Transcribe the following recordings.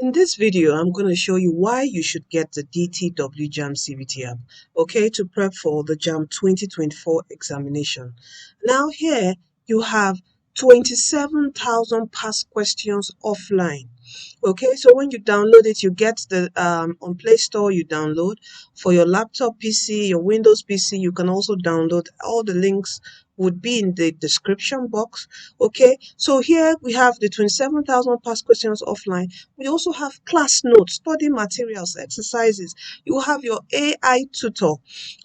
In this video, I'm going to show you why you should get the DTW JAMB CBT app, okay, to prep for the JAMB 2024 examination. Now here, you have 27,000 past questions offline. Okay, so when you download it, you get the on Play Store, you download. For your laptop PC, your Windows PC, you can also download. All the links would be in the description box. Okay, so here we have the 27,000 past questions offline. We also have class notes, study materials, exercises. You have your AI tutor.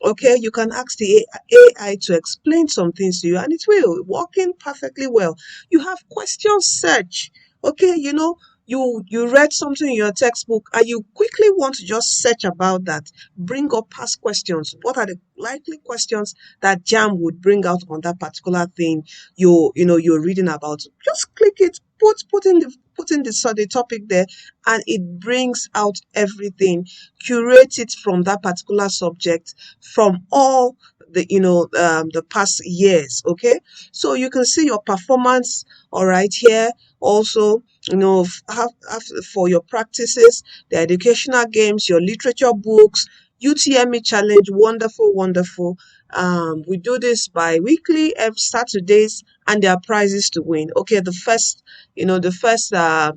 Okay, you can ask the AI to explain some things to you, and it will working perfectly well. You have question search. Okay, you read something in your textbook and you quickly want to just search about that. Bring up past questions. What are the likely questions that JAMB would bring out on that particular thing you're reading about? Just click it, put in the topic there, and it brings out everything. Curate it from that particular subject from all the past years. Okay, so you can see your performance all right here. Also, have for your practices, the educational games, your literature books, UTME challenge. Wonderful. We do this bi-weekly every Saturdays, and there are prizes to win. Okay, the first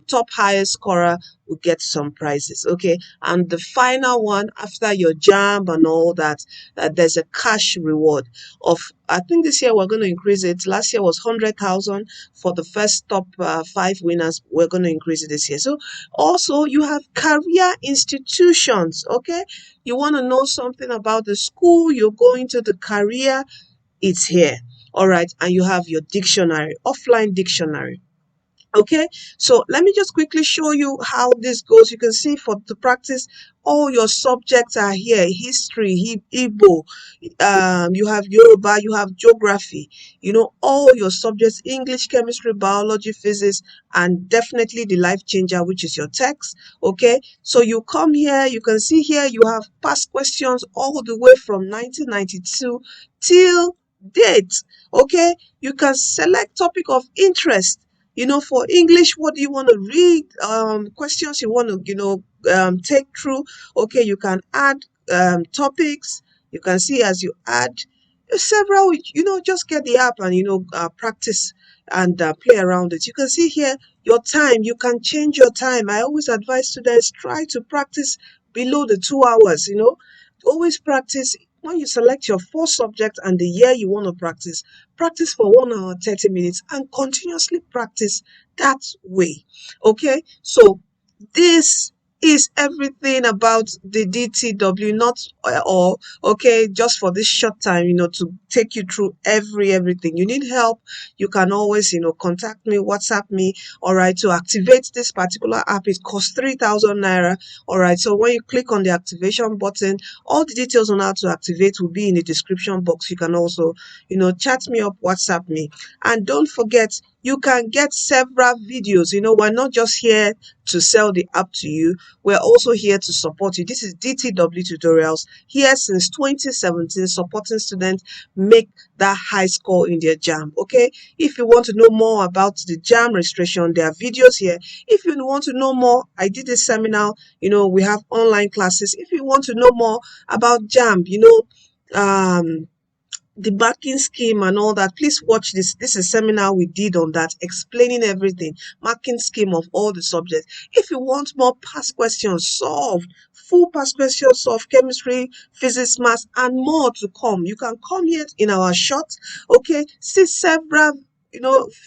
top highest scorer will get some prizes. Okay, and the final one after your JAMB and all that, there's a cash reward of, I think this year we're going to increase it. Last year was 100,000 for the first top 5 winners. We're going to increase it this year. So also you have career institutions. Okay, you want to know something about the school you're going to, the career, it's here. All right, and you have your dictionary, offline dictionary. Okay, so let me just quickly show you how this goes. You can see for the practice, all your subjects are here: history, Igbo, you have Yoruba, you have geography, all your subjects: English, chemistry, biology, physics, and definitely the life changer, which is your text. Okay, so you come here, you can see here you have past questions all the way from 1992 till date. Okay, you can select topic of interest. For English, what do you want to read? Questions you want to, take through. Okay, you can add topics. You can see as you add several, just get the app and, practice and play around it. You can see here your time. You can change your time. I always advise students, try to practice below the 2 hours, always practice. When you select your 4 subjects and the year you want to practice for 1 hour 30 minutes and continuously practice that way. Okay, so this is everything about the DTW, not all, okay, just for this short time, to take you through everything. You need help, you can always, contact me, WhatsApp me, all right. To activate this particular app, it costs 3,000 naira, all right. So when you click on the activation button, all the details on how to activate will be in the description box. You can also, chat me up, WhatsApp me, and don't forget, you can get several videos. We're not just here to sell the app to you. We're also here to support you. This is DTW Tutorials, here since 2017, supporting students make that high score in their JAMB. Okay, if you want to know more about the JAMB registration, there are videos here. If you want to know more, I did a seminar, we have online classes. If you want to know more about JAMB, the marking scheme and all that, please watch this. This is a seminar we did on that, explaining everything, marking scheme of all the subjects. If you want more past questions solved, full past questions solved, chemistry, physics, maths, and more to come, you can come here in our short, okay, see several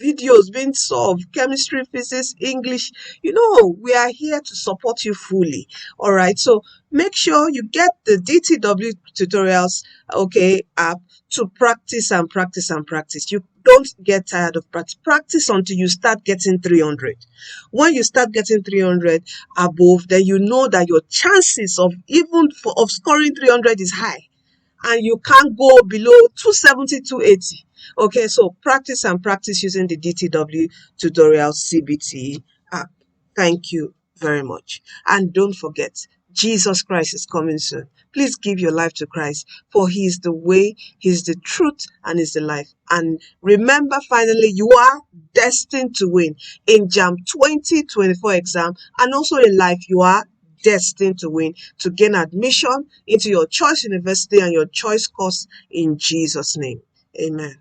videos being solved: chemistry, physics, English. We are here to support you fully. All right, so make sure you get the DTW Tutorials, okay, app, to practice and practice and practice. You don't get tired of practice until you start getting 300. When you start getting 300 above, then you know that your chances of scoring 300 is high, and you can't go below 270, 280. Okay, so practice and practice using the DTW Tutorial CBT app. Thank you very much. And don't forget, Jesus Christ is coming soon. Please give your life to Christ, for He is the way, He is the truth, and He is the life. And remember, finally, you are destined to win in JAMB 2024 exam, and also in life, you are destined to win, to gain admission into your choice university and your choice course in Jesus' name. Amen.